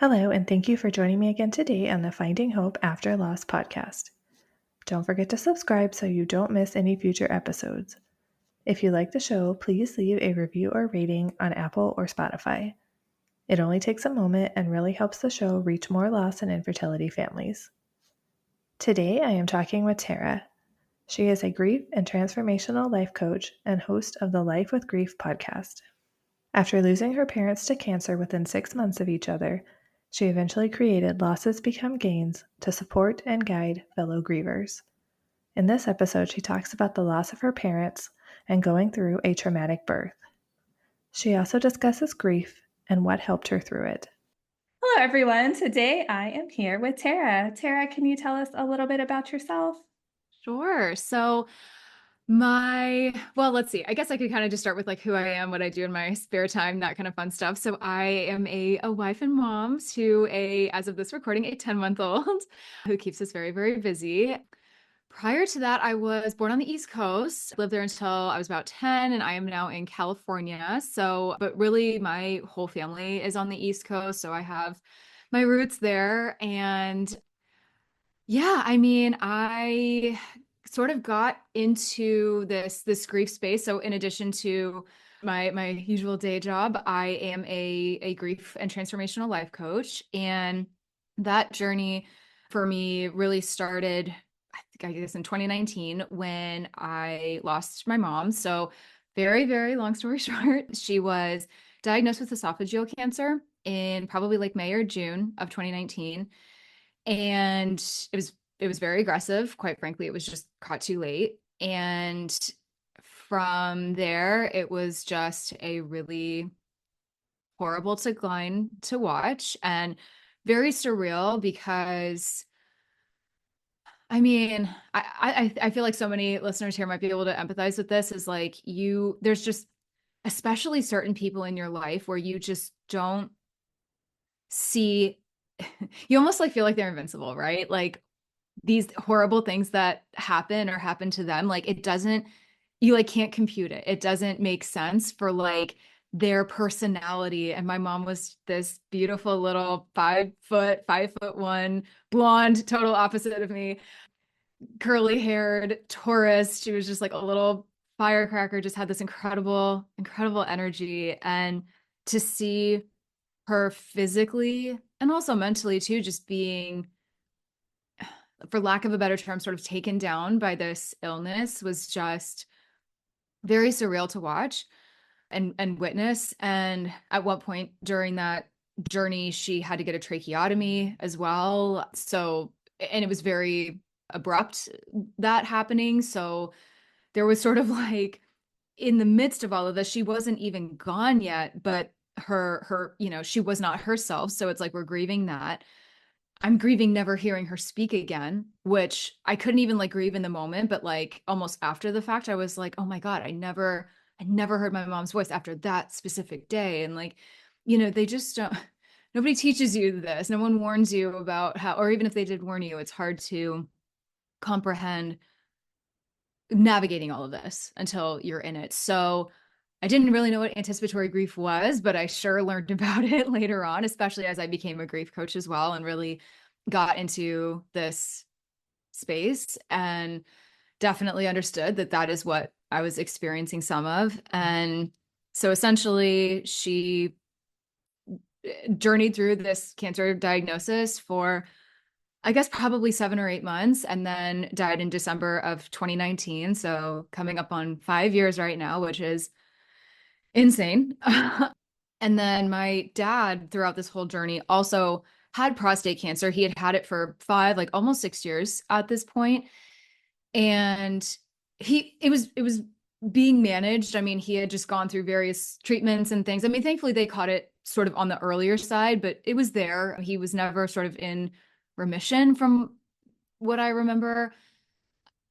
Hello, and thank you for joining me again today on the Finding Hope After Loss podcast. Don't forget to subscribe so you don't miss any future episodes. If you like the show, please leave a review or rating on Apple or Spotify. It only takes a moment and really helps the show reach more loss and infertility families. Today, I am talking with Tara. She is a grief and transformational life coach and host of the Life with Grief podcast. After losing her parents to cancer within 6 months of each other, she eventually created Losses Become Gains to support and guide fellow grievers. In this episode, she talks about the loss of her parents and going through a traumatic birth. She also discusses grief and what helped her through it. Hello, everyone. Today I am here with Tara. Tara, can you tell us a little bit about yourself? Sure. Let's see. I guess I could kind of just start with like who I am, what I do in my spare time, that kind of fun stuff. So I am a wife and mom to as of this recording, a 10-month-old who keeps us very, very busy. Prior to that, I was born on the East Coast, lived there until I was about 10, and I am now in California. But really my whole family is on the East Coast. So I have my roots there. And yeah, I sort of got into this grief space. So in addition to my usual day job, I am a grief and transformational life coach. And that journey for me really started, I guess in 2019 when I lost my mom. So very, very long story short, she was diagnosed with esophageal cancer in probably like May or June of 2019, and it was very aggressive. Quite frankly, it was just caught too late. And from there, it was just a really horrible decline to watch and very surreal because I feel like so many listeners here might be able to empathize with this. Is like there's just especially certain people in your life where you just don't see, you almost like feel like they're invincible, right? Like these horrible things that happen to them, like you like can't compute it. It doesn't make sense for like their personality. And my mom was this beautiful little 5 foot, 5'1", blonde, total opposite of me, curly haired Taurus. She was just like a little firecracker, just had this incredible, incredible energy. And to see her physically and also mentally too, just being, for lack of a better term, sort of taken down by this illness was just very surreal to watch and witness. And at one point during that journey, she had to get a tracheotomy as well. And it was very abrupt, that happening. So there was sort of like, in the midst of all of this, she wasn't even gone yet, but she was not herself. So it's like we're grieving that. I'm grieving never hearing her speak again, which I couldn't even like grieve in the moment, but like almost after the fact, I was like, oh my God, I never heard my mom's voice after that specific day. And like, they just don't, nobody teaches you this. No one warns you about how, or even if they did warn you, it's hard to comprehend navigating all of this until you're in it. So I didn't really know what anticipatory grief was, but I sure learned about it later on, especially as I became a grief coach as well and really got into this space and definitely understood that that is what I was experiencing some of. And so essentially, she journeyed through this cancer diagnosis for, I guess, probably 7 or 8 months, and then died in December of 2019. So coming up on 5 years right now, which is insane. And then my dad, throughout this whole journey, also had prostate cancer. He had had it for 5, like almost 6 years at this point. And it was being managed. I mean, he had just gone through various treatments and things. I mean, thankfully they caught it sort of on the earlier side, but it was there. He was never sort of in remission from what I remember.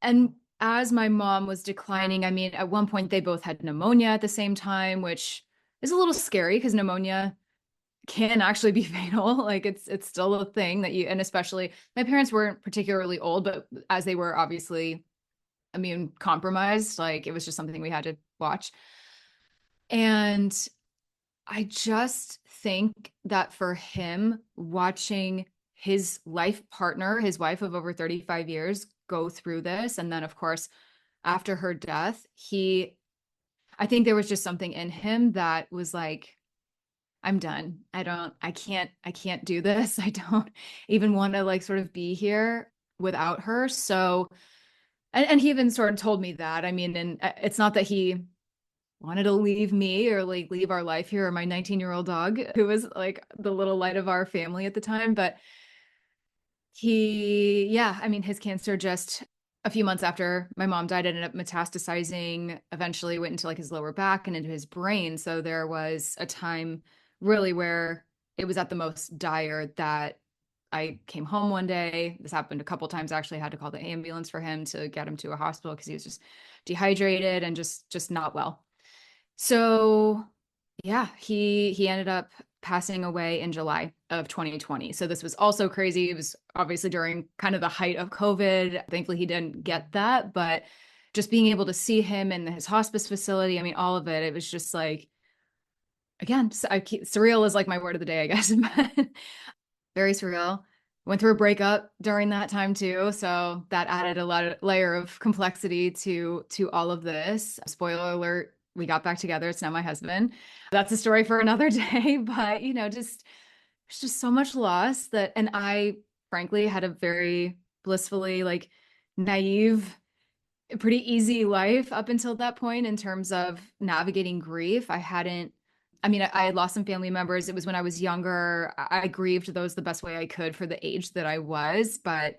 And as my mom was declining, I mean, at one point they both had pneumonia at the same time, which is a little scary because pneumonia can actually be fatal. Like it's still a thing and especially my parents weren't particularly old, but as they were obviously immune compromised, like it was just something we had to watch. And I just think that for him, watching his life partner, his wife of over 35 years, go through this, and then of course, after her death, I think there was just something in him that was like, I'm done. I can't do this. I don't even want to like sort of be here without her. So, and he even sort of told me that. I mean, and it's not that he wanted to leave me or like leave our life here or my 19-year-old dog, who was like the little light of our family at the time, but yeah, I mean, his cancer just a few months after my mom died ended up metastasizing, eventually went into like his lower back and into his brain. So there was a time really where it was at the most dire that I came home one day. This happened a couple times actually. I had to call the ambulance for him to get him to a hospital because he was just dehydrated and just not well. So yeah, he ended up passing away in July of 2020. So this was also crazy. It was obviously during kind of the height of COVID. Thankfully, he didn't get that, but just being able to see him in his hospice facility, I mean, all of it, it was just like, again, surreal is like my word of the day, I guess. Very surreal. Went through a breakup during that time too, so that added a lot of layer of complexity to all of this. Spoiler alert, we got back together. It's now my husband. That's a story for another day, but just there's just so much loss that, and I frankly had a very blissfully like naive, pretty easy life up until that point in terms of navigating grief. I had lost some family members. It was when I was younger. I grieved those the best way I could for the age that I was, but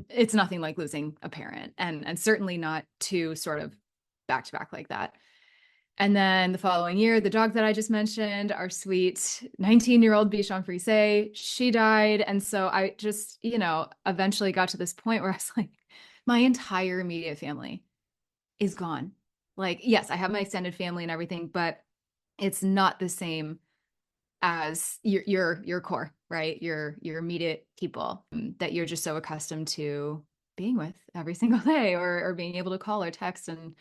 it's nothing like losing a parent, and certainly not two sort of back to back like that. And then the following year, the dog that I just mentioned, our sweet 19-year-old Bichon Frise, she died. And so I just, eventually got to this point where I was like, my entire immediate family is gone. Like, yes, I have my extended family and everything, but it's not the same as your core, right? Your immediate people that you're just so accustomed to being with every single day, or being able to call or text and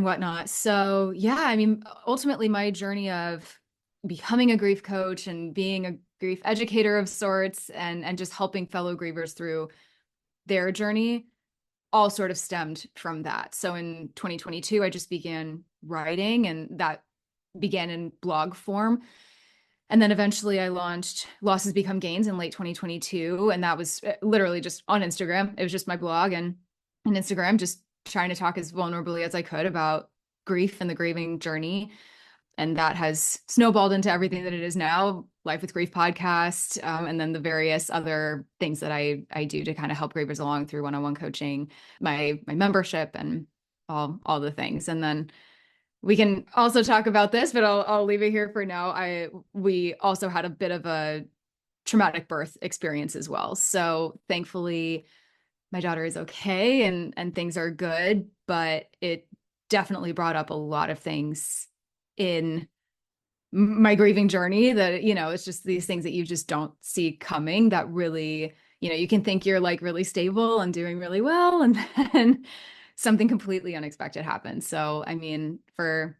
whatnot. So yeah, I mean, ultimately my journey of becoming a grief coach and being a grief educator of sorts, and just helping fellow grievers through their journey all sort of stemmed from that. So in 2022, I just began writing, and that began in blog form. And then eventually I launched Losses Become Gains in late 2022. And that was literally just on Instagram. It was just my blog and Instagram, just trying to talk as vulnerably as I could about grief and the grieving journey. And that has snowballed into everything that it is now, Life with Grief podcast, and then the various other things that I do to kind of help grievers along through one-on-one coaching, my membership, and all the things. And then we can also talk about this, but I'll leave it here for now. We also had a bit of a traumatic birth experience as well. So thankfully my daughter is okay, and things are good, but it definitely brought up a lot of things in my grieving journey that, it's just these things that you just don't see coming that really, you can think you're like really stable and doing really well, and then something completely unexpected happens. So, I mean, for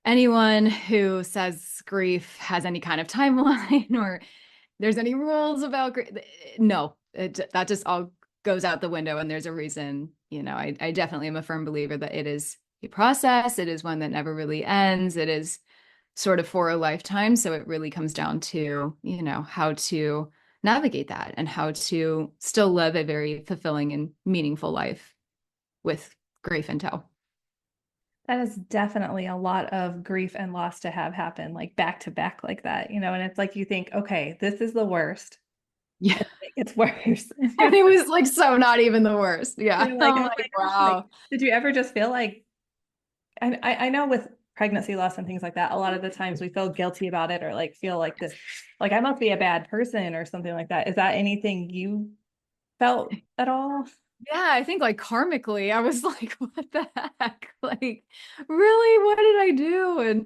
anyone who says grief has any kind of timeline or there's any rules about grief, no, that just all goes out the window. And there's a reason. I definitely am a firm believer that it is a process. It is one that never really ends. It is sort of for a lifetime. So it really comes down to, how to navigate that and how to still live a very fulfilling and meaningful life with grief in tow. That is definitely a lot of grief and loss to have happen like back to back like that, and it's like you think, okay, this is the worst. Yeah. It gets worse. And it was like so not even the worst. Yeah. You're like, I'm oh like, my gosh, like, wow. did you ever just feel like, I know with pregnancy loss and things like that, a lot of the times we feel guilty about it or like feel like this, like I must be a bad person or something like that. Is that anything you felt at all? Yeah, I think like karmically, I was like, what the heck? Like, really, what did I do? And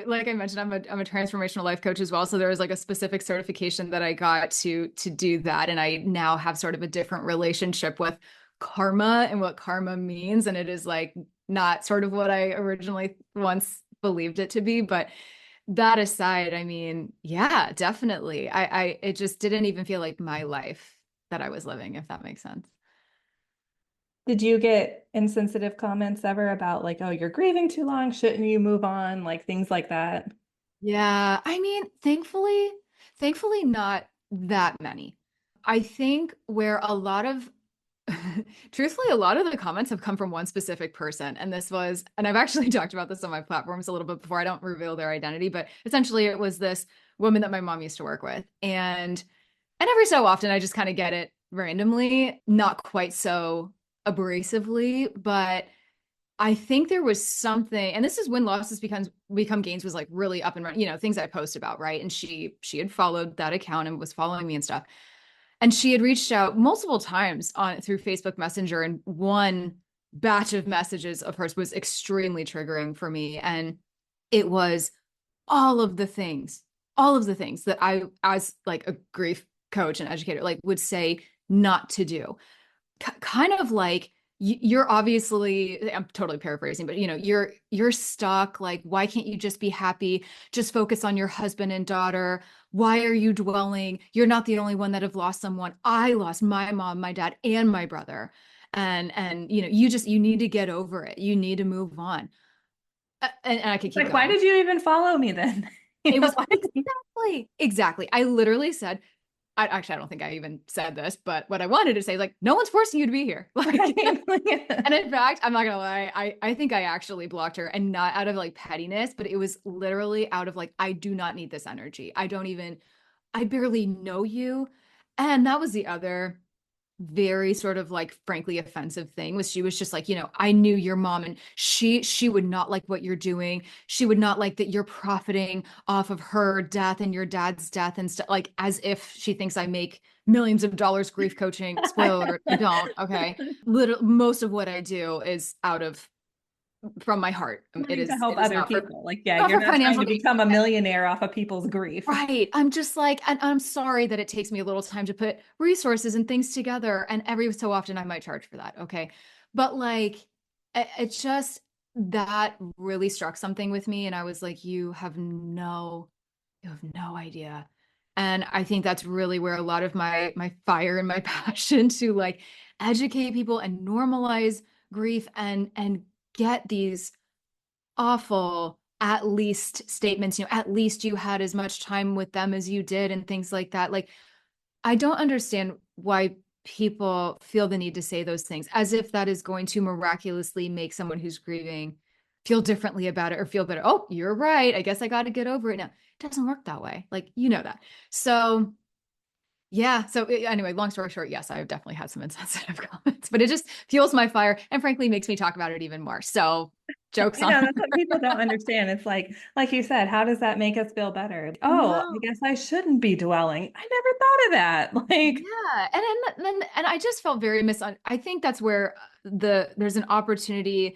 like I mentioned, I'm a transformational life coach as well. So there was like a specific certification that I got to do that. And I now have sort of a different relationship with karma and what karma means. And it is like not sort of what I originally once believed it to be. But that aside, I mean, yeah, definitely. It just didn't even feel like my life that I was living, if that makes sense. Did you get insensitive comments ever about like, oh, you're grieving too long, shouldn't you move on? Like things like that. Yeah, I mean, thankfully not that many. I think where a lot of truthfully, a lot of the comments have come from one specific person. And this was, and I've actually talked about this on my platforms a little bit before. I don't reveal their identity, but essentially it was this woman that my mom used to work with. And every so often I just kind of get it randomly, not quite so abrasively, but I think there was something, and this is when losses become gains was like really up and running, things I post about, right? And she had followed that account and was following me and stuff. And she had reached out multiple times on through Facebook Messenger, and one batch of messages of hers was extremely triggering for me. And it was all of the things, all of the things that I, as like a grief coach and educator, like would say not to do. Kind of like you're obviously, I'm totally paraphrasing, but you're stuck. Like, why can't you just be happy? Just focus on your husband and daughter. Why are you dwelling? You're not the only one that have lost someone. I lost my mom, my dad, and my brother. And you need to get over it. You need to move on. And I could keep Like, why going. did you even follow me then? It was Like, exactly. I literally said, I don't think I even said this, but what I wanted to say, like, no one's forcing you to be here. Like, right? and in fact, I'm not gonna lie, I think I actually blocked her, and not out of like pettiness, but it was literally out of like, I do not need this energy. I barely know you. And that was the other very sort of like frankly offensive thing, was she was just like, I knew your mom, and she would not like what you're doing. She would not like that you're profiting off of her death and your dad's death and stuff, like as if she thinks I make millions of dollars grief coaching. Spoiler alert, I don't. Okay. Literally most of what I do is out of from my heart. it Wanting to is help it is other not for people. Like, yeah, not you're for not trying financial to gain. become a millionaire off of people's grief. Right. I'm just like, and I'm sorry that it takes me a little time to put resources and things together. And every so often I might charge for that. Okay. But like, it just, that really struck something with me. And I was like, you have no idea. And I think that's really where a lot of my fire and my passion to like educate people and normalize grief and get these awful at least statements, at least you had as much time with them as you did and things like that. Like, I don't understand why people feel the need to say those things as if that is going to miraculously make someone who's grieving feel differently about it or feel better. Oh, you're right, I guess I got to get over it now. It doesn't work that way, like, that. So yeah. So anyway, long story short, yes, I've definitely had some insensitive comments, but it just fuels my fire and frankly makes me talk about it even more. So jokes I on know that's her. what people don't understand. It's like you said, how does that make us feel better? Oh, I No. guess I shouldn't be dwelling. I never thought of that. Like, Yeah. And I just felt very I think that's where there's an opportunity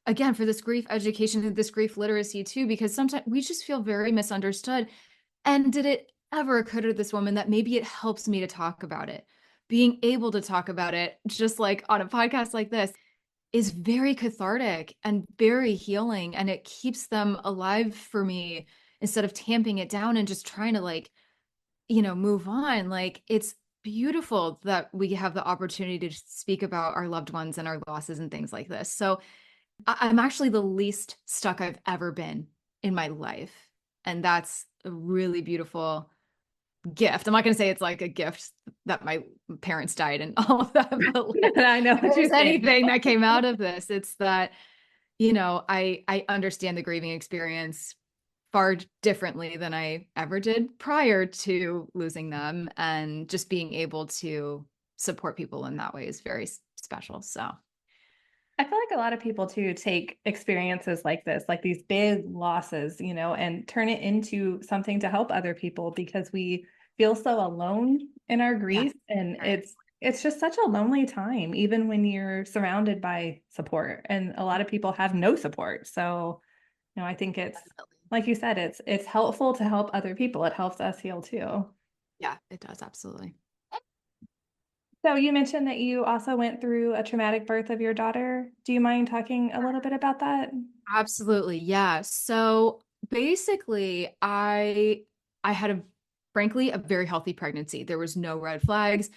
again for this grief education and this grief literacy too, because sometimes we just feel very misunderstood. And did it ever occur to this woman that maybe it helps me to talk about it? Being able to talk about it, just like on a podcast like this, is very cathartic and very healing. And it keeps them alive for me instead of tamping it down and just trying to like, move on. Like, it's beautiful that we have the opportunity to speak about our loved ones and our losses and things like this. So I'm actually the least stuck I've ever been in my life. And that's a really beautiful gift. I'm not going to say it's like a gift that my parents died and all of that, but like, I know if what you're there's saying. anything that came out of this, it's that, I understand the grieving experience far differently than I ever did prior to losing them. And just being able to support people in that way is very special. So, I feel like a lot of people too take experiences like this, like these big losses, and turn it into something to help other people because we feel so alone in our yeah. grief. And it's just such a lonely time, even when you're surrounded by support. And a lot of people have no support. So, I think it's like you said, it's helpful to help other people. It helps us heal too. Yeah, it does. Absolutely. So you mentioned that you also went through a traumatic birth of your daughter. Do you mind talking a little bit about that? Absolutely. Yeah. So basically, I had a frankly a very healthy pregnancy. There was no red flags.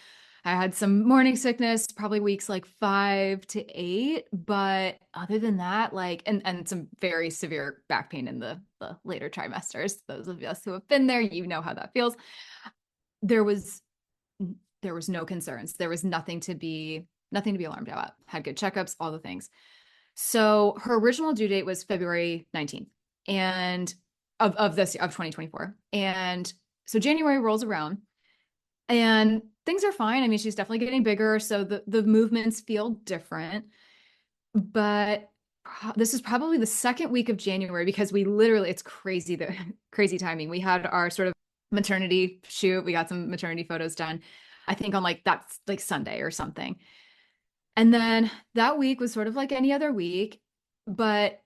I had some morning sickness, probably weeks like 5 to 8, but other than that, like and some very severe back pain in the later trimesters. Those of us who have been there, you know how that feels. There was there was no concerns. There was nothing to be alarmed about. Had good checkups, all the things. So her original due date was February 19th and of this of 2024. And so January rolls around and things are fine. I mean, she's definitely getting bigger, so the movements feel different. But this is probably the second week of January because we literally it's crazy the crazy timing. We had our sort of maternity shoot. We got some maternity photos done. I think on like that's like Sunday or something. And then that week was sort of like any other week, but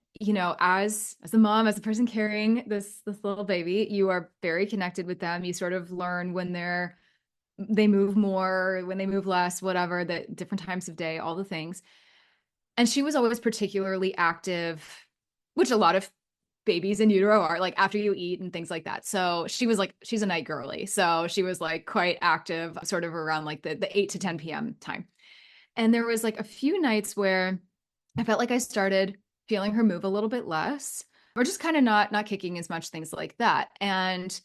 as a mom, as a person carrying this little baby, you are very connected with them. You sort of learn when they move more, when they move less, whatever, the different times of day, all the things. And she was always particularly active, which a lot of babies in utero are like after you eat and things like that. So she was like, she's a night girly. So she was like quite active, sort of around like the 8 to 10 p.m. time. And there was like a few nights where I felt like I started feeling her move a little bit less, or just kind of not kicking as much, things like that. And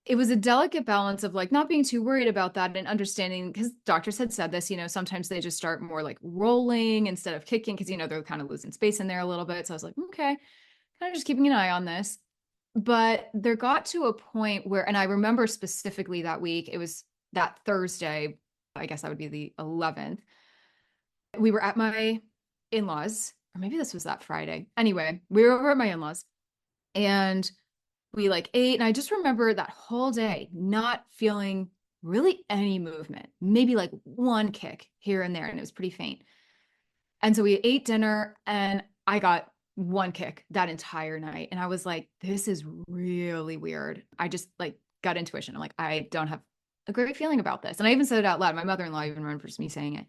it was a delicate balance of like not being too worried about that and understanding because doctors had said this, sometimes they just start more like rolling instead of kicking because they're kind of losing space in there a little bit. So I was like, okay, kind of just keeping an eye on this. But there got to a point where, and I remember specifically that week, it was that Thursday, I guess that would be the 11th. We were at my in-laws, or maybe this was that Friday. Anyway, we were over at my in-laws and we like ate. And I just remember that whole day not feeling really any movement, maybe like one kick here and there. And it was pretty faint. And so we ate dinner and I got one kick that entire night. And I was like, this is really weird. I just like gut intuition. I'm like, I don't have a great feeling about this. And I even said it out loud. My mother-in-law even remembers me saying it.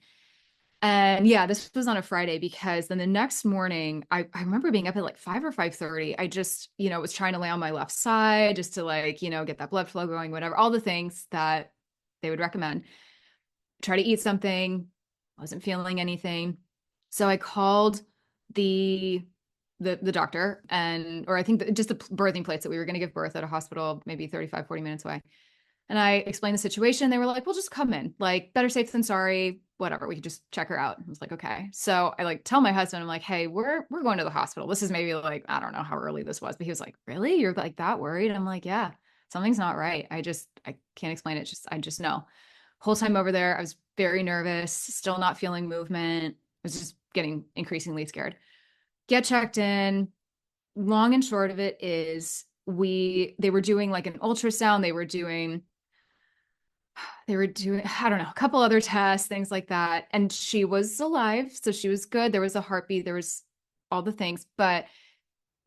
And yeah, this was on a Friday because then the next morning, I remember being up at like 5 or 5:30. I just, was trying to lay on my left side just to like, get that blood flow going, whatever, all the things that they would recommend. Try to eat something, wasn't feeling anything. So I called the the doctor or I think just the birthing plates that we were going to give birth at a hospital, maybe 35, 40 minutes away. And I explained the situation. They were like, well, just come in. Like, better safe than sorry. Whatever. We could just check her out. I was like, okay. So I like tell my husband, I'm like, hey, we're going to the hospital. This is maybe like, I don't know how early this was, but he was like, really? You're like that worried? I'm like, yeah, something's not right. I can't explain it. I just know. Whole time over there, I was very nervous, still not feeling movement. I was just getting increasingly scared. Get checked in. Long and short of it is they were doing like an ultrasound. They were doing, I don't know, a couple other tests, things like that. And she was alive. So she was good. There was a heartbeat, there was all the things, but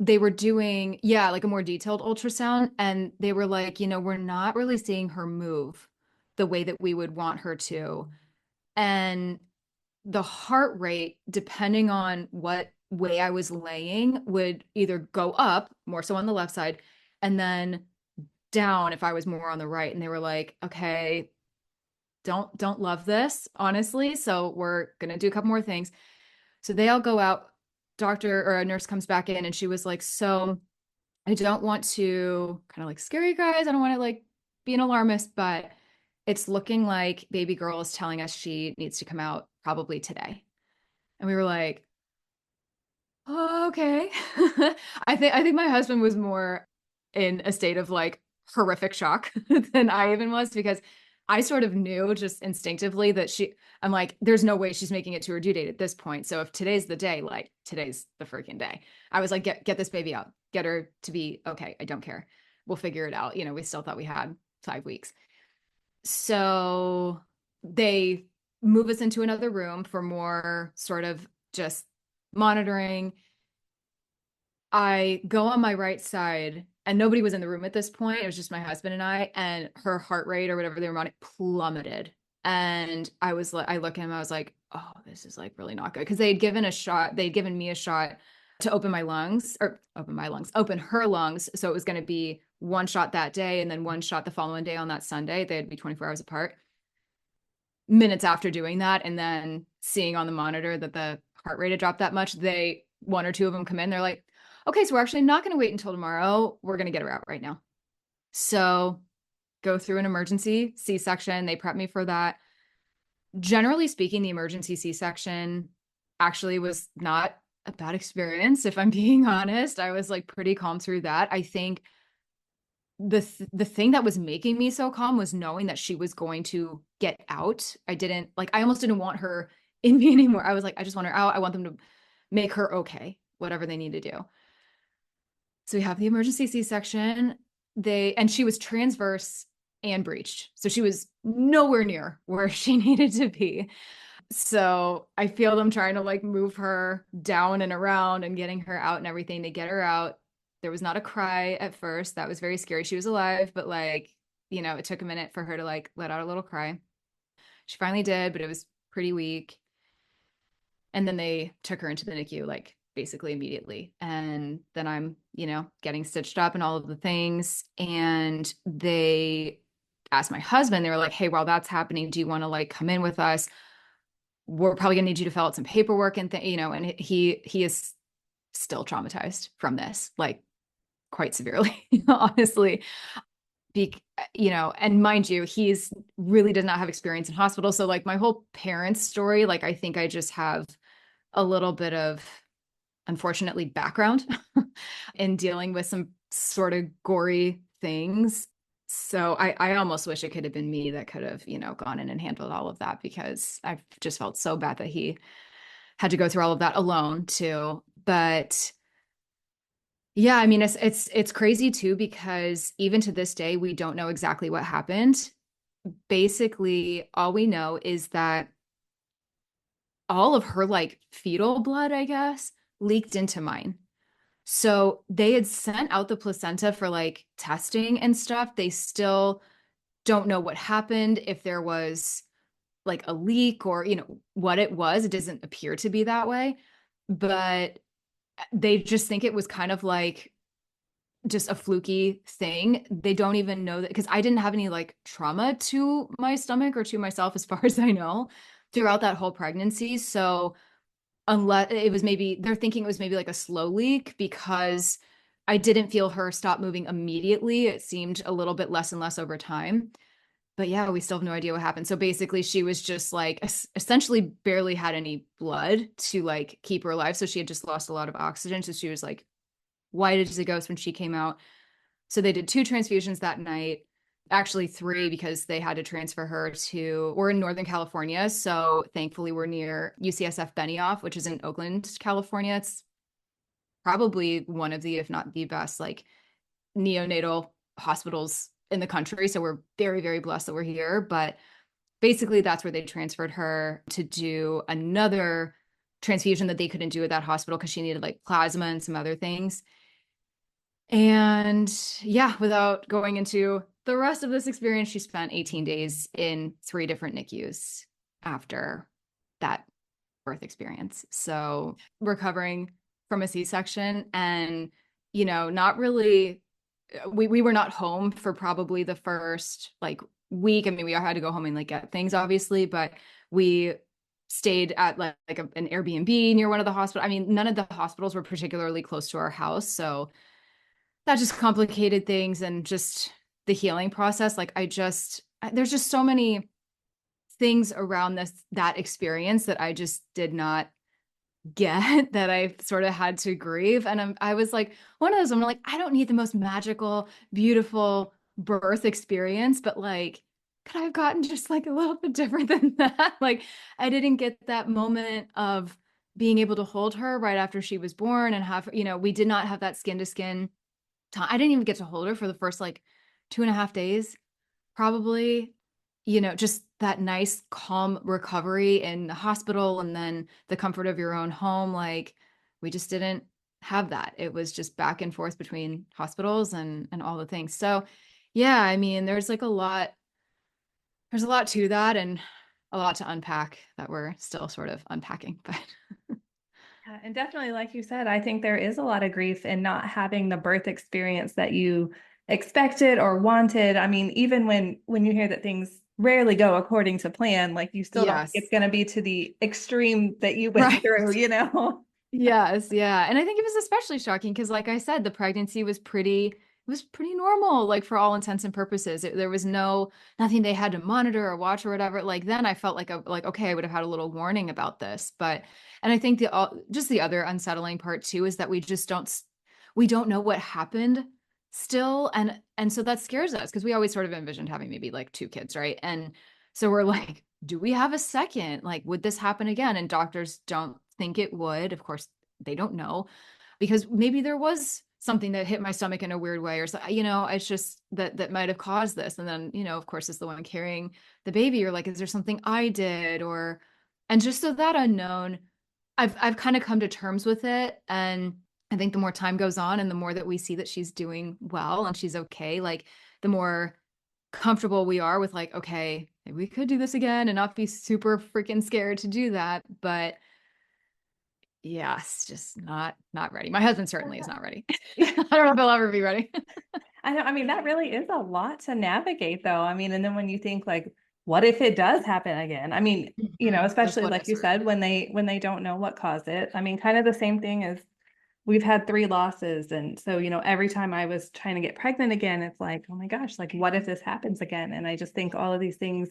they were doing, yeah, like a more detailed ultrasound. And they were like, we're not really seeing her move the way that we would want her to. And the heart rate, depending on what way I was laying, would either go up more so on the left side and then down if I was more on the right. And they were like, okay, don't love this, honestly. So we're gonna do a couple more things. So they all go out. Doctor or a nurse comes back in and she was like, so I don't want to kind of like scare you guys. I don't want to like be an alarmist, but it's looking like baby girl is telling us she needs to come out probably today. And we were like, oh, okay. I think my husband was more in a state of like horrific shock than I even was because I sort of knew just instinctively that I'm like, there's no way she's making it to her due date at this point. So if today's the day, like today's the freaking day. I was like, get this baby out, get her to be okay. I don't care. We'll figure it out. We still thought we had 5 weeks. So they move us into another room for more sort of just monitoring. I go on my right side and nobody was in the room at this point. It was just my husband and I, and her heart rate or whatever they were on, it plummeted And I look at him, I was like, oh, this is like really not good. Cause they'd given me a shot to open her lungs. So it was going to be one shot that day and then one shot the following day on that Sunday. They'd be 24 hours apart. Minutes after doing that, and then seeing on the monitor that the heart rate had dropped that much, one or two of them come in. They're like, okay, so we're actually not going to wait until tomorrow. We're going to get her out right now. So go through an emergency C-section. They prep me for that. Generally speaking, the emergency C-section actually was not a bad experience. If I'm being honest, I was like pretty calm through that. I think the thing that was making me so calm was knowing that she was going to get out. I almost didn't want her in me anymore. I was like, I just want her out. I want them to make her okay, whatever they need to do. So we have the emergency C-section. And she was transverse and breached. So she was nowhere near where she needed to be. So I feel them trying to like move her down and around and getting her out and everything. They get her out. There was not a cry at first. That was very scary. She was alive, but like, it took a minute for her to like let out a little cry. She finally did, but it was pretty weak. And then they took her into the NICU like basically immediately. And then I'm, getting stitched up and all of the things. And they asked my husband, they were like, hey, while that's happening, do you want to like come in with us? We're probably gonna need you to fill out some paperwork and and he is still traumatized from this, like quite severely, honestly. And mind you, he's really does not have experience in hospital. So like my whole parents' story, like I think I just have a little bit of, unfortunately, background in dealing with some sort of gory things. So I almost wish it could have been me that could have, gone in and handled all of that, because I've just felt so bad that he had to go through all of that alone too. But yeah, I mean, it's crazy too, because even to this day, we don't know exactly what happened. Basically, all we know is that all of her like fetal blood, I guess, leaked into mine. So they had sent out the placenta for like testing and stuff. They still don't know what happened, if there was like a leak or, what it was. It doesn't appear to be that way, but they just think it was kind of like just a fluky thing. They don't even know that, because I didn't have any like trauma to my stomach or to myself, as far as I know, throughout that whole pregnancy. So unless it was maybe, they're thinking it was maybe like a slow leak, because I didn't feel her stop moving immediately. It seemed a little bit less and less over time. But yeah, we still have no idea what happened. So basically, she was just like essentially barely had any blood to like keep her alive. So she had just lost a lot of oxygen. So she was like white as a ghost when she came out. So they did 2 transfusions that night, actually 3, because they had to transfer her we're in Northern California. So thankfully we're near UCSF Benioff, which is in Oakland, California. It's probably one of the, if not the best, like neonatal hospitals in the country. So we're very, very blessed that we're here. But basically that's where they transferred her to do another transfusion that they couldn't do at that hospital, because she needed like plasma and some other things. And yeah, without going into the rest of this experience, she spent 18 days in 3 different NICUs after that birth experience. So recovering from a C-section, and, not really, we were not home for probably the first like week. I mean, we had to go home and like get things, obviously, but we stayed at like an Airbnb near one of the hospitals. I mean, none of the hospitals were particularly close to our house. So that just complicated things, and just the healing process. Like there's just so many things around that experience that I just did not get, that I sort of had to grieve. And I was like, one of those, I'm like, I don't need the most magical, beautiful birth experience, but like, could I have gotten just like a little bit different than that? Like, I didn't get that moment of being able to hold her right after she was born and have, we did not have that skin to skin time. I didn't even get to hold her for the first like 2.5 days, probably, just that nice, calm recovery in the hospital, and then the comfort of your own home. Like, we just didn't have that. It was just back and forth between hospitals and all the things. So yeah, I mean, there's like a lot there's a lot to that and a lot to unpack that we're still sort of unpacking. But Yeah, and definitely, like you said, I think there is a lot of grief in not having the birth experience that you expected or wanted. I mean, even when you hear that things rarely go according to plan, like you still don't think it's yes, going to be to the extreme that you went right. through, you know? Yes, yeah. And I think it was especially shocking because like I said, the pregnancy was pretty normal, like for all intents and purposes. There was nothing they had to monitor or watch or whatever. Like then I felt like okay, I would have had a little warning about this. But and I think just the other unsettling part too is that we don't know what happened still. And so that scares us because we always sort of envisioned having maybe like two kids, right? And so we're like, do we have a second? Like, would this happen again? And doctors don't think it would. Of course, they don't know because maybe there was something that hit my stomach in a weird way or so, it's just that might have caused this. And then, of course, as the one carrying the baby, you're like, is there something I did? And just so that unknown, I've kind of come to terms with it. And I think the more time goes on and the more that we see that she's doing well and she's okay, like the more comfortable we are with like, okay, maybe we could do this again and not be super freaking scared to do that. But yes, just not ready. My husband certainly is not ready. I don't know if he'll ever be ready. I know, I mean, that really is a lot to navigate, though. I mean, and then when you think like, what if it does happen again? I mean, Those especially what like ifs you are said, when they don't know what caused it. I mean, kind of the same thing as we've had three losses. And so, every time I was trying to get pregnant again, it's like, oh my gosh, like what if this happens again? And I just think all of these things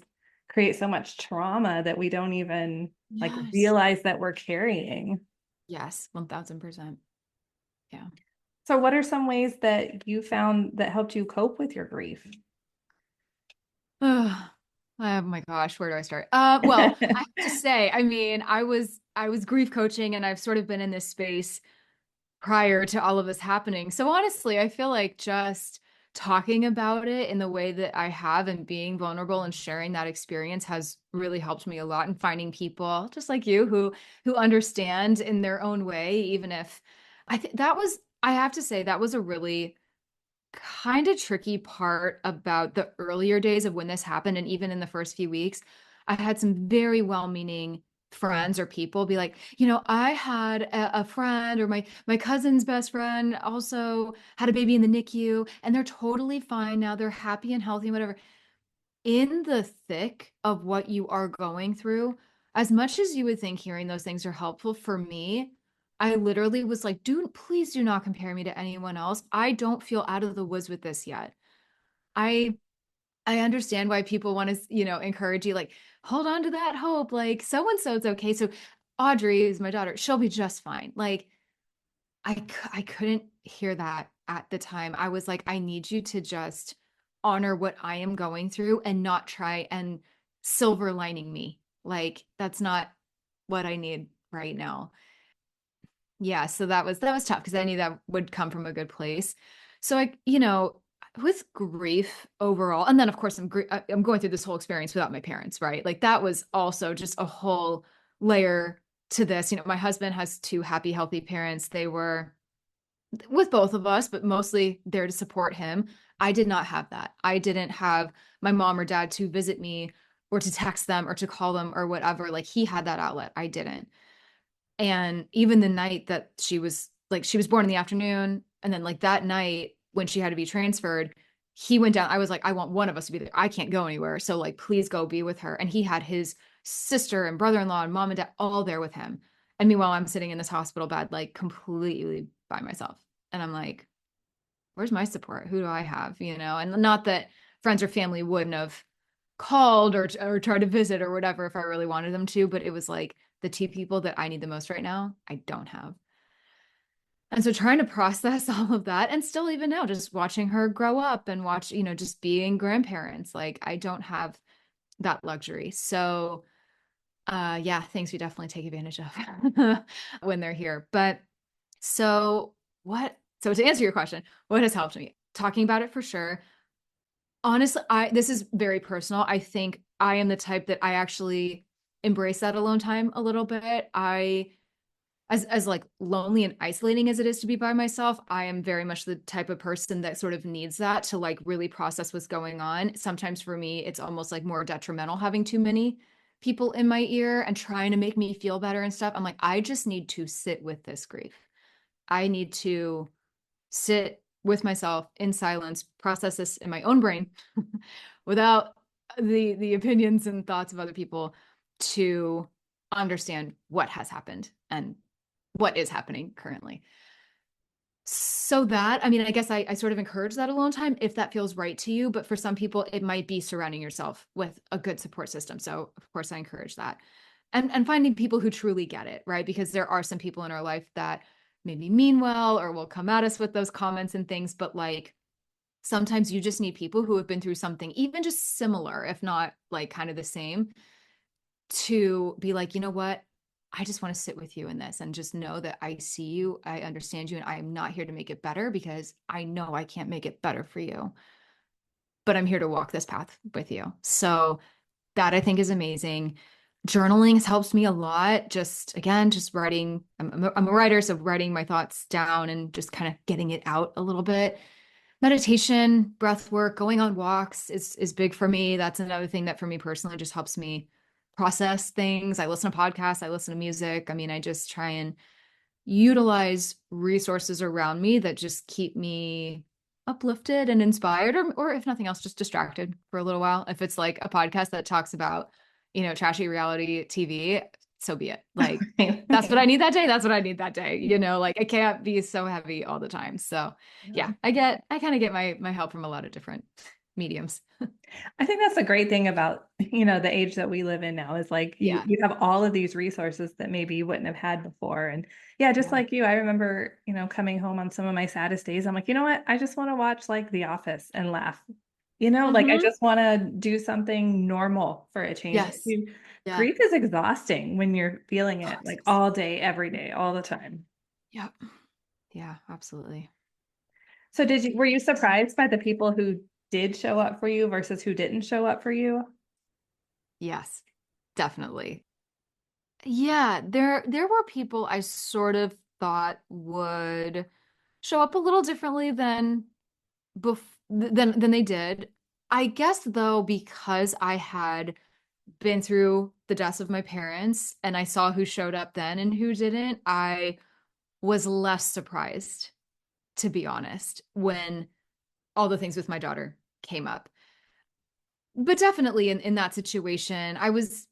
create so much trauma that we don't even like yes. realize that we're carrying. Yes, 1000%. Yeah. So what are some ways that you found that helped you cope with your grief? Oh, oh my gosh, where do I start? Well, I have to say, I mean, I was grief coaching and I've sort of been in this space prior to all of this happening. So honestly, I feel like just talking about it in the way that I have and being vulnerable and sharing that experience has really helped me a lot and finding people just like you who understand in their own way, even if I think I have to say that was a really kind of tricky part about the earlier days of when this happened and even in the first few weeks. I had some very well-meaning friends or people be like, I had a friend or my cousin's best friend also had a baby in the NICU and they're totally fine now. They're happy and healthy and whatever. In the thick of what you are going through, as much as you would think hearing those things are helpful for me, I literally was like, please do not compare me to anyone else. I don't feel out of the woods with this yet. I I understand why people want to, encourage you like, hold on to that hope. Like so and so it's okay. So Audrey is my daughter. She'll be just fine. Like I couldn't hear that at the time. I was like, I need you to just honor what I am going through and not try and silver lining me. Like that's not what I need right now. Yeah, so that was tough because I knew that would come from a good place. So with grief overall, and then of course I'm going through this whole experience without my parents, right? Like that was also just a whole layer to this. My husband has two happy, healthy parents. They were with both of us, but mostly there to support him. I did not have that. I didn't have my mom or dad to visit me or to text them or to call them or whatever. Like he had that outlet. I didn't. And even the night that she was born in the afternoon, and then like that night when she had to be transferred, he went down. I was like, I want one of us to be there. I can't go anywhere. So like, please go be with her. And he had his sister and brother-in-law and mom and dad all there with him. And meanwhile, I'm sitting in this hospital bed, like completely by myself. And I'm like, where's my support? Who do I have? And not that friends or family wouldn't have called or tried to visit or whatever if I really wanted them to, but it was like the two people that I need the most right now, I don't have. And so trying to process all of that and still even now just watching her grow up and watch, just being grandparents, like I don't have that luxury. So yeah, things we definitely take advantage of when they're here. But so so to answer your question, what has helped me? Talking about it for sure. Honestly, this is very personal. I think I am the type that I actually embrace that alone time a little bit. as like lonely and isolating as it is to be by myself, I am very much the type of person that sort of needs that to like really process what's going on. Sometimes for me, it's almost like more detrimental having too many people in my ear and trying to make me feel better and stuff. I'm like, I just need to sit with this grief. I need to sit with myself in silence, process this in my own brain without the opinions and thoughts of other people to understand what has happened and what is happening currently. So that, I mean, I guess I sort of encourage that alone time if that feels right to you. But for some people, it might be surrounding yourself with a good support system. So of course I encourage that. And finding people who truly get it, right? Because there are some people in our life that maybe mean well or will come at us with those comments and things, but like sometimes you just need people who have been through something, even just similar, if not like kind of the same, to be like, you know what? I just want to sit with you in this and just know that I see you, I understand you, and I am not here to make it better because I know I can't make it better for you, but I'm here to walk this path with you. So that I think is amazing. Journaling has helped me a lot. Just again, just writing. I'm a writer, so writing my thoughts down and just kind of getting it out a little bit. Meditation, breath work, going on walks is big for me. That's another thing that for me personally just helps me process things. I listen to podcasts, I listen to music. I mean, I just try and utilize resources around me that just keep me uplifted and inspired, or if nothing else, just distracted for a little while. If it's like a podcast that talks about, trashy reality TV, so be it. Like that's what I need that day. That's what I need that day. Like I can't be so heavy all the time. So yeah, I kind of get my help from a lot of different mediums. I think that's the great thing about, the age that we live in now is like you Yeah. you have all of these resources that maybe you wouldn't have had before. And yeah, just Yeah. like you, I remember, coming home on some of my saddest days. I'm like, you know what? I just want to watch like The Office and laugh. Like I Mm-hmm. just want to do something normal for a change. Yes. Yeah. Grief is exhausting when you're feeling Oh, it like all day, every day, all the time. yep. Yeah, absolutely. So were you surprised by the people who did show up for you versus who didn't show up for you? Yes, definitely. Yeah, there were people I sort of thought would show up a little differently than they did. I guess though, because I had been through the deaths of my parents and I saw who showed up then and who didn't, I was less surprised, to be honest, when all the things with my daughter came up. But definitely in that situation, I was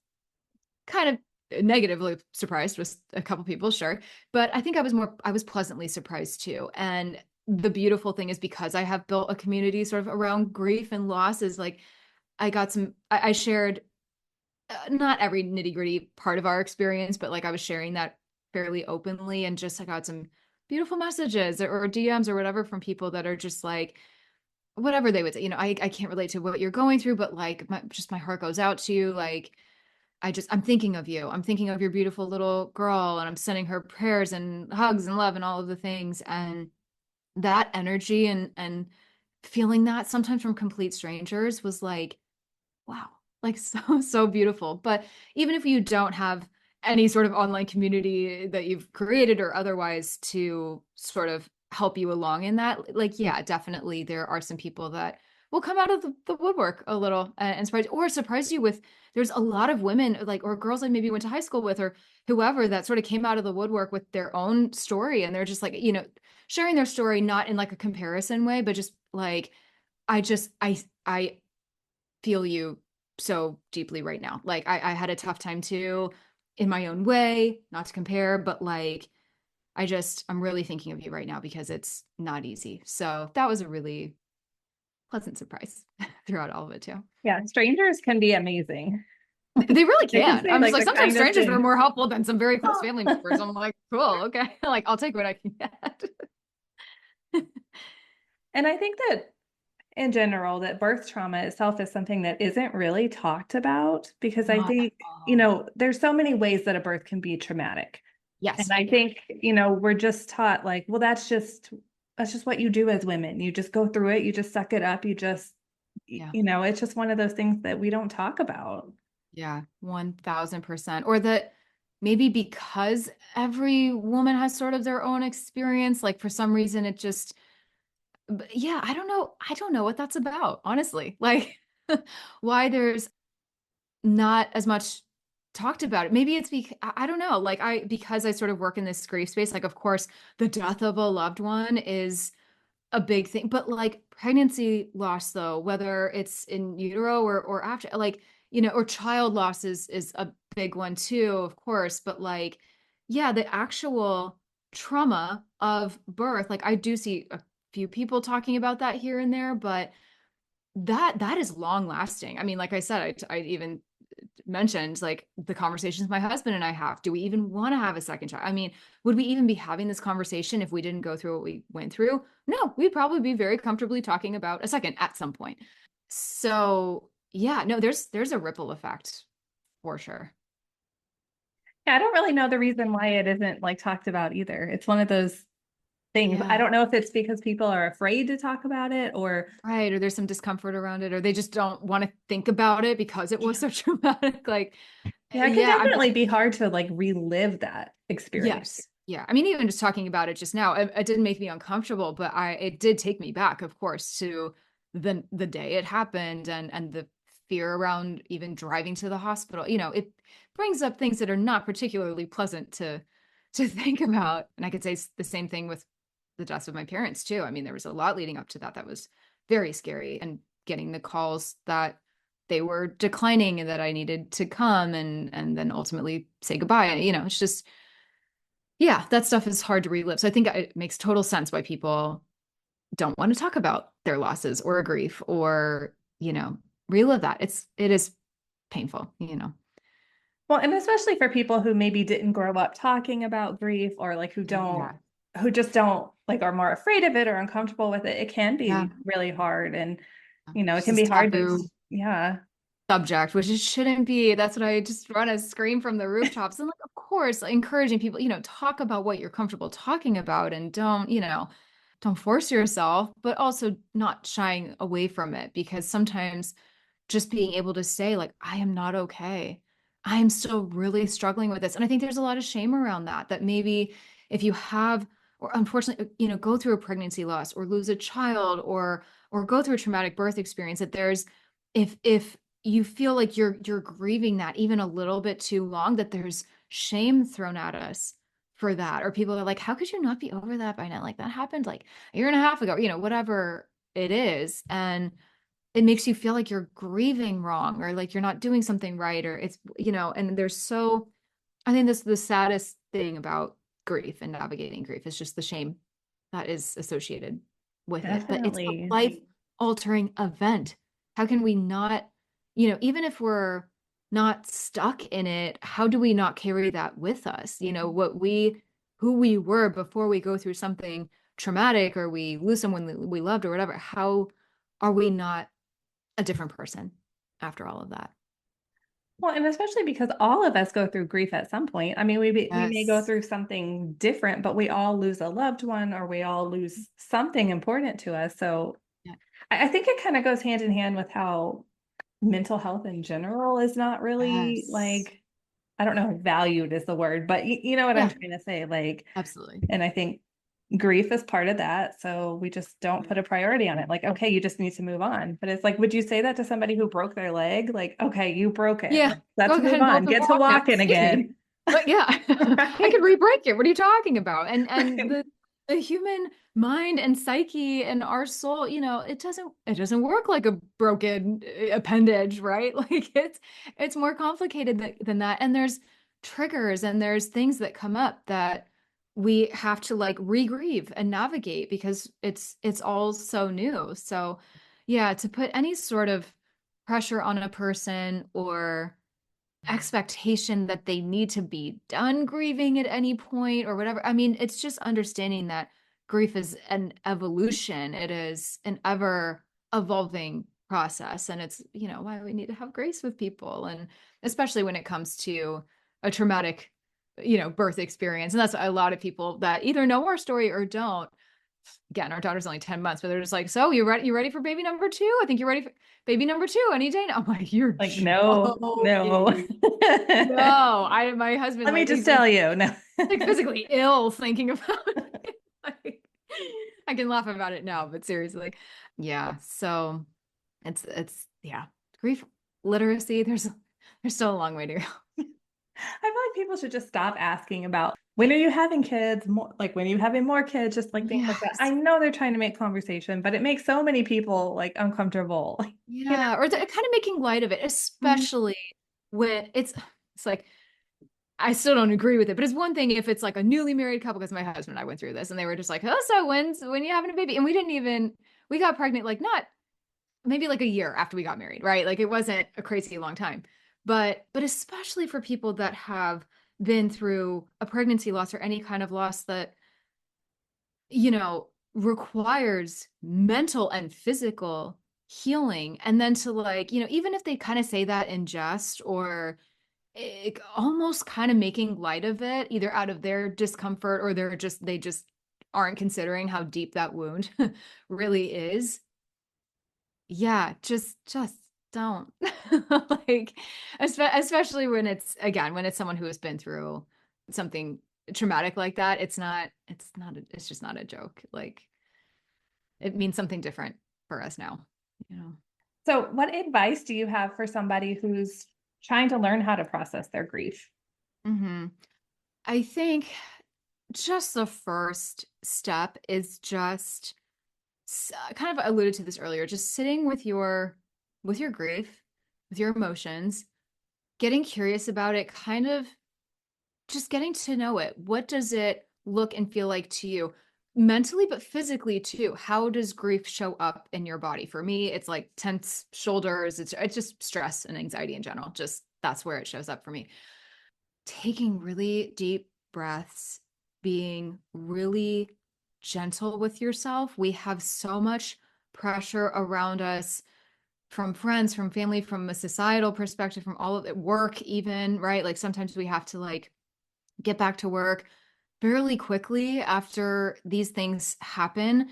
kind of negatively surprised with a couple people, sure. But I think I was pleasantly surprised too. And the beautiful thing is because I have built a community sort of around grief and loss is like I shared not every nitty gritty part of our experience, but like I was sharing that fairly openly and just I got some beautiful messages or DMs or whatever from people that are just like, whatever they would say, I can't relate to what you're going through, but like my heart goes out to you. Like, I'm thinking of you. I'm thinking of your beautiful little girl and I'm sending her prayers and hugs and love and all of the things. And that energy and feeling that sometimes from complete strangers was like, wow, like so, so beautiful. But even if you don't have any sort of online community that you've created or otherwise to sort of help you along in that, like, yeah, definitely there are some people that will come out of the woodwork a little and surprise you with there's a lot of women like or girls I maybe went to high school with or whoever that sort of came out of the woodwork with their own story and they're just like sharing their story not in like a comparison way but just like I feel you so deeply right now. Like I had a tough time too in my own way, not to compare, but like I'm really thinking of you right now because it's not easy. So that was a really pleasant surprise throughout all of it too. Yeah, strangers can be amazing. They really They can can. say I'm just like like the sometimes kindest strangers are things. more helpful than some very close family members. I'm like, cool, okay. Like I'll take what I can get. And I think that in general, that birth trauma itself is something that isn't really talked about because I Not at think, all. there's so many ways that a birth can be traumatic. And Yes. I think, we're just taught like, well, that's just what you do as women. You just go through it, you just suck it up, you just, Yeah. it's just one of those things that we don't talk about. Yeah. 1000%. Or that maybe because every woman has sort of their own experience, like for some reason it just, but yeah, I don't know. I don't know what that's about, honestly. Like why there's not as much talked about it. Maybe it's because I don't know. Like because I sort of work in this grief space, like of course the death of a loved one is a big thing, but like pregnancy loss though, whether it's in utero or after, like, or child loss is a big one too, of course, but like, yeah, the actual trauma of birth, like I do see a few people talking about that here and there, but that is long lasting. I mean, like I said, I even mentioned like the conversations my husband and I have. Do we even want to have a second child? I mean, would we even be having this conversation if we didn't go through what we went through? No, we'd probably be very comfortably talking about a second at some point. So yeah, no, there's a ripple effect for sure. Yeah, I don't really know the reason why it isn't like talked about either. It's one of those things. I Yeah. don't know if it's because people are afraid to talk about it or Right. Or there's some discomfort around it, or they just don't want to think about it because it was yeah. so traumatic. Like, Yeah, it can yeah, I mean, definitely be hard to like relive that experience. yes. Yeah. I mean, even just talking about it just now, it didn't make me uncomfortable, but it did take me back, of course, to the day it happened and the fear around even driving to the hospital. It brings up things that are not particularly pleasant to think about. And I could say the same thing with the deaths of my parents too. I mean, there was a lot leading up to that that was very scary, and getting the calls that they were declining and that I needed to come and then ultimately say goodbye. It's just, yeah, that stuff is hard to relive. So I think it makes total sense why people don't want to talk about their losses or grief or, relive that. It is painful. Well, and especially for people who maybe didn't grow up talking about grief or like Yeah. who just don't like are more afraid of it or uncomfortable with it, it can Yeah. be really hard. And, it It's can this be hard to, taboo yeah, subject, which it shouldn't be. That's what I just want to scream from the rooftops. And like, of course, encouraging people, talk about what you're comfortable talking about and don't force yourself, but also not shying away from it, because sometimes just being able to say like, I am not okay. I am still really struggling with this. And I think there's a lot of shame around that maybe if you have, or unfortunately, go through a pregnancy loss or lose a child or go through a traumatic birth experience, that there's, if you feel like you're grieving that even a little bit too long, that there's shame thrown at us for that. Or people are like, how could you not be over that by now? Like that happened like a year and a half ago, whatever it is. And it makes you feel like you're grieving wrong or like you're not doing something right, or it's, and there's so, I think this the saddest thing about grief and navigating grief is just the shame that is associated with it. But it's a definitely. life altering event. How can we not, even if we're not stuck in it, how do we not carry that with us? Who we were before we go through something traumatic or we lose someone we loved or whatever. How are we not a different person after all of that? Well, and especially because all of us go through grief at some point. I mean, we may go Yes. through something different, but we all lose a loved one or we all lose something important to us. So Yeah. I think it kind of goes hand in hand with how mental health in general is not really Yes. like, I don't know if valued is the word, but you know what I'm Yeah, trying to say. Like, absolutely. and I think grief is part of that. So we just don't put a priority on it. Like, okay, you just need to move on. But it's like, would you say that to somebody who broke their leg? Like, okay, you broke it. Yeah. Let's Go ahead move and go on. up and Get to walk now. walking Excuse me. again. Like, yeah, I Right? could re-break it. What are you talking about? And Right. the human mind and psyche and our soul, it doesn't work like a broken appendage, right? Like it's more complicated than that. And there's triggers and there's things that come up that we have to like re-grieve and navigate because it's all so new. So yeah, to put any sort of pressure on a person or expectation that they need to be done grieving at any point or whatever. I mean, it's just understanding that grief is an evolution. It is an ever evolving process. And it's, why we need to have grace with people. And especially when it comes to a traumatic, birth experience. And that's a lot of people that either know our story or don't again, our daughter's only 10 months, but they're just like, so you ready for baby number two? I think you're ready for baby number two any day now. I'm like, you're Like, no, no. joking. No, my husband, Let me like, just he's tell you, no. like physically ill thinking about it. Like, I can laugh about it now, but seriously. Yeah. So it's yeah. Grief literacy, there's still a long way to go. I feel like people should just stop asking about when are you having kids, more like when are you having more kids, just like things like that. I Yes. know they're trying to make conversation, but it makes so many people like uncomfortable. You Yeah. Or kind of making light of it, know? especially when it's like I still don't agree with it, but it's one thing if it's like a newly married couple, because my husband and I went through this and they were just like, oh, so when you having a baby? And we got pregnant like not maybe like a year after we got married, right? Like it wasn't a crazy long time. But especially for people that have been through a pregnancy loss or any kind of loss that, requires mental and physical healing. And then to like, even if they kind of say that in jest or almost kind of making light of it, either out of their discomfort or they just aren't considering how deep that wound really is. Yeah, just don't. Like, especially when it's someone who has been through something traumatic like that. It's just not a joke. Like, it means something different for us now, you know. So, what advice do you have for somebody who's trying to learn how to process their grief? hmm I think just the first step is just kind of alluded to this earlier, just sitting with your grief, with your emotions, getting curious about it, kind of just getting to know it. What does it look and feel like to you? Mentally, but physically too. How does grief show up in your body? For me, it's like tense shoulders. It's just stress and anxiety in general. Just that's where it shows up for me. Taking really deep breaths, being really gentle with yourself. We have so much pressure around us from friends, from family, from a societal perspective, from all of it, work even, right? Like sometimes we have to like get back to work fairly quickly after these things happen.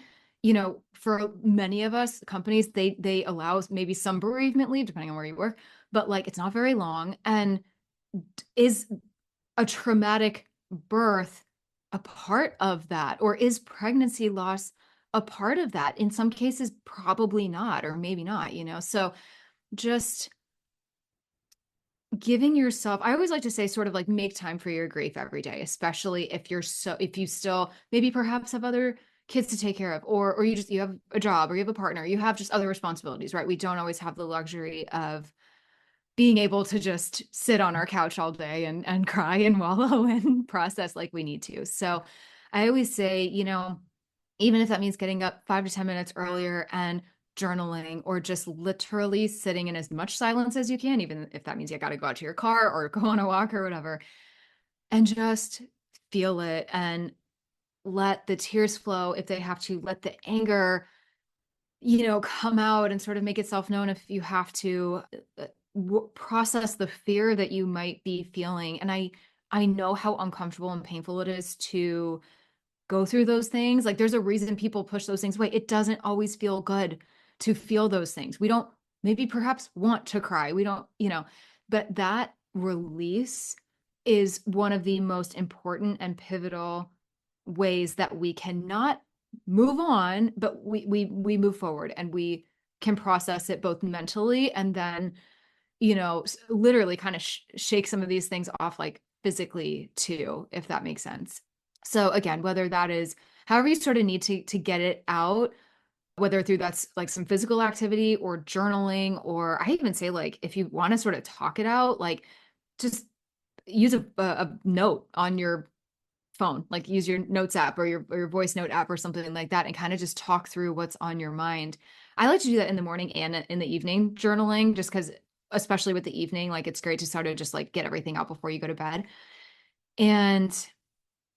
For many of us, companies, they allow maybe some bereavement leave, depending on where you work, but like it's not very long. And is a traumatic birth a part of that? Or is pregnancy loss a part of that? In some cases, probably not, or maybe not. So just giving yourself, I always like to say, sort of like make time for your grief every day, especially if you still maybe perhaps have other kids to take care of, or you have a job or you have a partner, you have just other responsibilities, right? We don't always have the luxury of being able to just sit on our couch all day and cry and wallow and process like we need to. So I always say, even if that means getting up 5 to 10 minutes earlier and journaling or just literally sitting in as much silence as you can, even if that means you got to go out to your car or go on a walk or whatever, and just feel it and let the tears flow if they have to, let the anger, come out and sort of make itself known if you have to process the fear that you might be feeling. And I know how uncomfortable and painful it is to go through those things. Like there's a reason people push those things away. It doesn't always feel good to feel those things. We don't maybe perhaps want to cry. We don't, but that release is one of the most important and pivotal ways that we cannot move on, but we move forward and we can process it both mentally and then, literally kind of shake some of these things off like physically too, if that makes sense. So again, whether that is however you sort of need to get it out, whether through that's like some physical activity or journaling, or I even say like if you want to sort of talk it out, like just use a note on your phone, like use your notes app or your voice note app or something like that and kind of just talk through what's on your mind. I like to do that in the morning and in the evening journaling, just because especially with the evening, like it's great to sort of just like get everything out before you go to bed and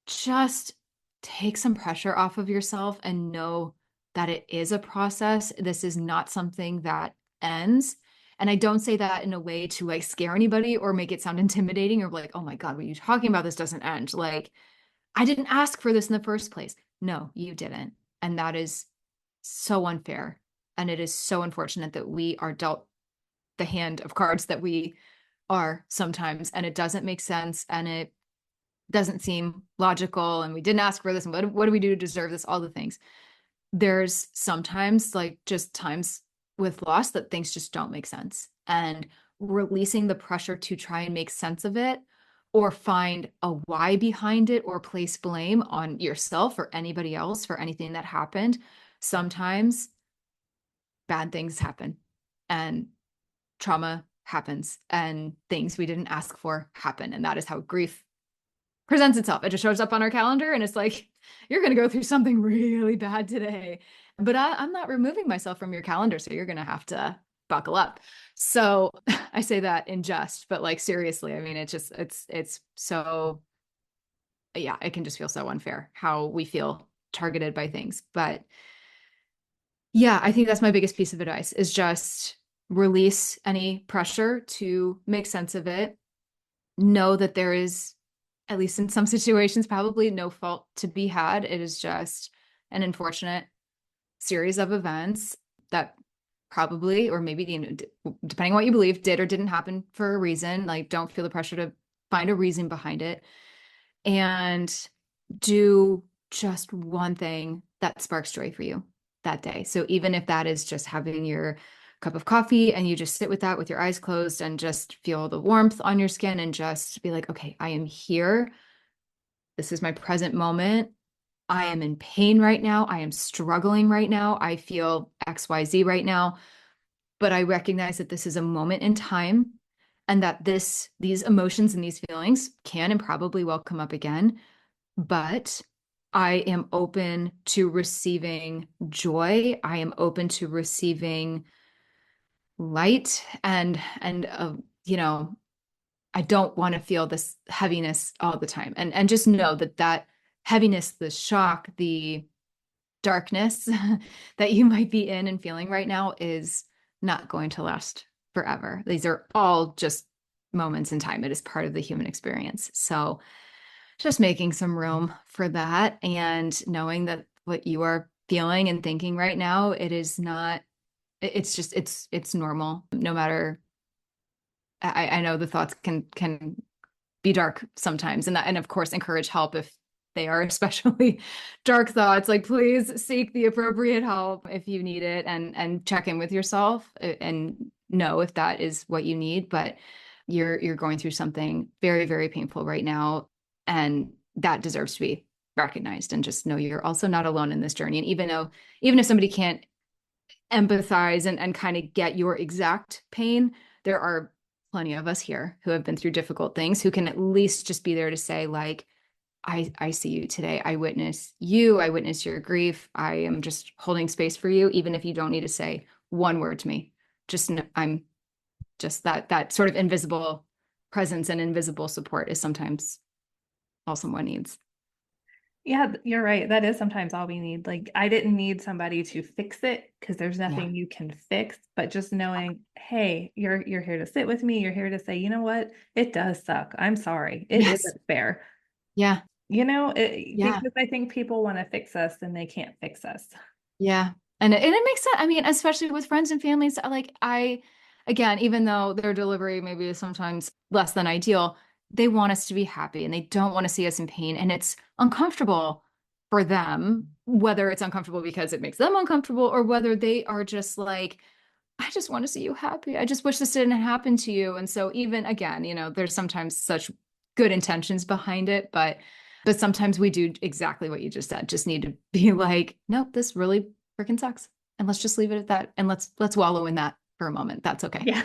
just take some pressure off of yourself and know that it is a process. This is not something that ends. And I don't say that in a way to like scare anybody or make it sound intimidating or like, oh my God, what are you talking about? This doesn't end. Like, I didn't ask for this in the first place. No, you didn't. And that is so unfair. And it is so unfortunate that we are dealt the hand of cards that we are sometimes. And it doesn't make sense. And it doesn't seem logical. And we didn't ask for this. And what do we do to deserve this? All the things. There's sometimes like just times with loss that things just don't make sense. And releasing the pressure to try and make sense of it or find a why behind it or place blame on yourself or anybody else for anything that happened. Sometimes bad things happen and trauma happens and things we didn't ask for happen. And that is how grief presents itself. It just shows up on our calendar and it's like, you're going to go through something really bad today. But I'm not removing myself from your calendar. So you're going to have to buckle up. So I say that in jest, but like seriously, I mean, it's so, yeah, it can just feel so unfair how we feel targeted by things. But yeah, I think that's my biggest piece of advice is just release any pressure to make sense of it. Know that there is, at least in some situations, probably no fault to be had. It is just an unfortunate series of events that probably, or maybe, depending on what you believe, did or didn't happen for a reason. Like, don't feel the pressure to find a reason behind it. And do just one thing that sparks joy for you that day. So even if that is just having your cup of coffee and you just sit with that with your eyes closed and just feel the warmth on your skin and just be like, okay, I am here. This is my present moment. I am in pain right now. I am struggling right now. I feel XYZ right now, but I recognize that this is a moment in time and that these emotions and these feelings can and probably will come up again, but I am open to receiving joy. I am open to receiving light and I don't want to feel this heaviness all the time. And just know that heaviness, the shock, the darkness that you might be in and feeling right now is not going to last forever. These are all just moments in time. It is part of the human experience. So just making some room for that and knowing that what you are feeling and thinking right now, it is not, it's just, it's normal. No matter, I know the thoughts can be dark sometimes, and of course encourage help if they are especially dark thoughts. Like, please seek the appropriate help if you need it, and check in with yourself and know if that is what you need. But you're going through something very, very painful right now, and that deserves to be recognized. And just know you're also not alone in this journey. And even if somebody can't empathize and kind of get your exact pain, there are plenty of us here who have been through difficult things who can at least just be there to say, like, I see you today. I witness you. I witness your grief. I am just holding space for you, even if you don't need to say one word to me. Just I'm just that sort of invisible presence and invisible support is sometimes all someone needs. Yeah, you're right. That is sometimes all we need. Like, I didn't need somebody to fix it because there's Yeah. nothing you can fix, but just knowing, hey, you're here to sit with me. You're here to say, you know what? It does suck. I'm sorry. It Yes. isn't fair. Yeah. Yeah. Because I think people want to fix us and they can't fix us. Yeah. And it makes sense. I mean, especially with friends and families, like again, even though their delivery maybe is sometimes less than ideal, they want us to be happy and they don't want to see us in pain. And it's uncomfortable for them, whether it's uncomfortable because it makes them uncomfortable or whether they are just like, I just want to see you happy. I just wish this didn't happen to you. And so even again, there's sometimes such good intentions behind it, but sometimes we do exactly what you just said. Just need to be like, nope, this really freaking sucks. And let's just leave it at that. And let's wallow in that for a moment. That's okay. Yeah.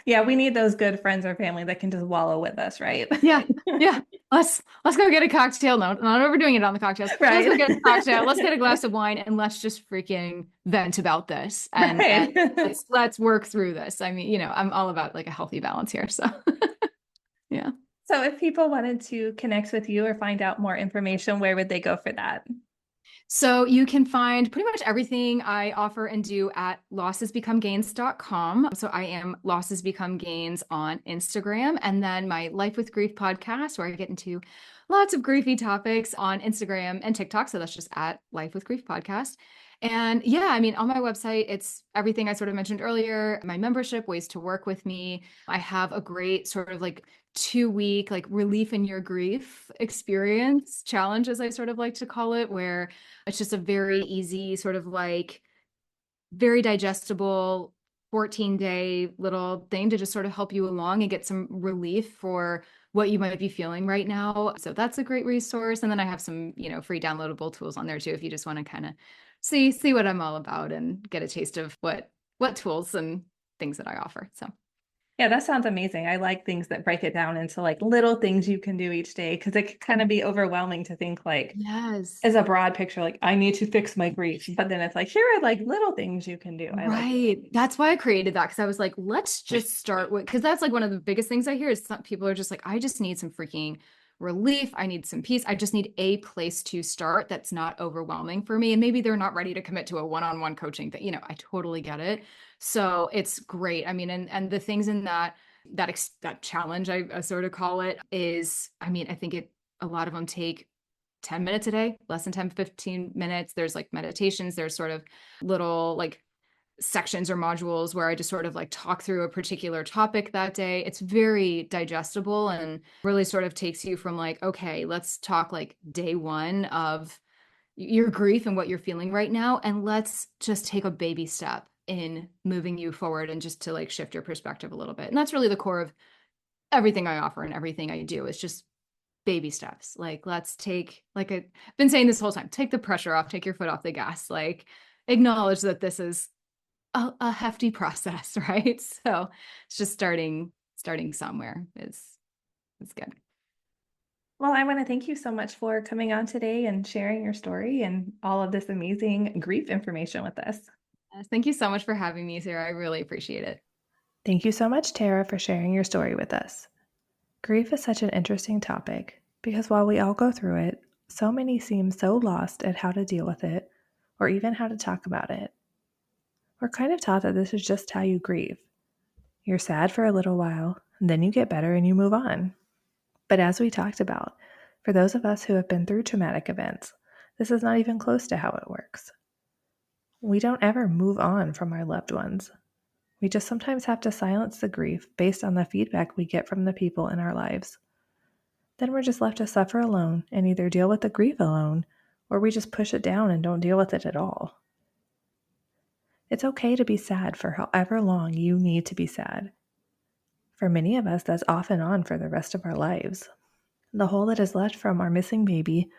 Yeah, we need those good friends or family that can just wallow with us, right? Yeah. Yeah. Let's go get a cocktail. No, not overdoing it on the cocktails. Let's go Right. get a cocktail. Let's get a glass of wine and let's just freaking vent about this. And Right. let's work through this. I mean, I'm all about like a healthy balance here. So yeah. So if people wanted to connect with you or find out more information, where would they go for that? So you can find pretty much everything I offer and do at lossesbecomegains.com. So I am Losses Become Gains on Instagram, and then my Life with Grief podcast, where I get into lots of griefy topics on Instagram and TikTok. So that's just at Life with Grief podcast. And yeah, I mean, on my website, it's everything I sort of mentioned earlier, my membership, ways to work with me. I have a great sort of like 2 week like relief in your grief experience challenge, as I sort of like to call it, where it's just a very easy, sort of like very digestible 14-day little thing to just sort of help you along and get some relief for what you might be feeling right now. So that's a great resource. And then I have some, free downloadable tools on there too, if you just want to kind of see what I'm all about and get a taste of what tools and things that I offer. So Yeah, that sounds amazing. I like things that break it down into like little things you can do each day because it can kind of be overwhelming to think like yes. as a broad picture, like I need to fix my grief. But then it's like, here are like little things you can do. I like it. Right. That's why I created that, because I was like, let's just start with, because that's like one of the biggest things I hear is some people are just like, I just need some freaking relief. I need some peace. I just need a place to start that's not overwhelming for me. And maybe they're not ready to commit to a one-on-one coaching thing. I totally get it. So it's great. I mean, and the things in that challenge, I sort of call it, is, I mean, I think a lot of them take 10 minutes a day, less than 10, 15 minutes. There's like meditations, there's sort of little like sections or modules where I just sort of like talk through a particular topic that day. It's very digestible and really sort of takes you from like, okay, let's talk like day one of your grief and what you're feeling right now. And let's just take a baby step in moving you forward and just to like shift your perspective a little bit. And that's really the core of everything I offer and everything I do. Is just baby steps. Like, let's take, like I've been saying this whole time, take the pressure off, take your foot off the gas, like acknowledge that this is a hefty process, right? So it's just starting somewhere is good. Well, I want to thank you so much for coming on today and sharing your story and all of this amazing grief information with us. Thank you so much for having me, Sarah. I really appreciate it. Thank you so much, Tara, for sharing your story with us. Grief is such an interesting topic because while we all go through it, so many seem so lost at how to deal with it or even how to talk about it. We're kind of taught that this is just how you grieve. You're sad for a little while, and then you get better and you move on. But as we talked about, for those of us who have been through traumatic events, this is not even close to how it works. We don't ever move on from our loved ones. We just sometimes have to silence the grief based on the feedback we get from the people in our lives. Then we're just left to suffer alone and either deal with the grief alone, or we just push it down and don't deal with it at all. It's okay to be sad for however long you need to be sad. For many of us, that's off and on for the rest of our lives. The hole that is left from our missing baby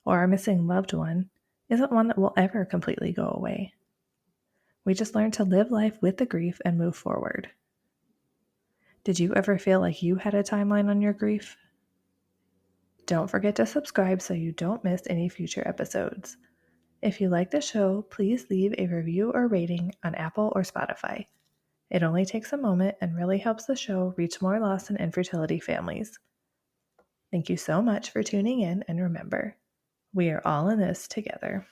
or our missing loved one isn't one that will ever completely go away. We just learn to live life with the grief and move forward. Did you ever feel like you had a timeline on your grief? Don't forget to subscribe so you don't miss any future episodes. If you like the show, please leave a review or rating on Apple or Spotify. It only takes a moment and really helps the show reach more loss and infertility families. Thank you so much for tuning in, and remember, we are all in this together.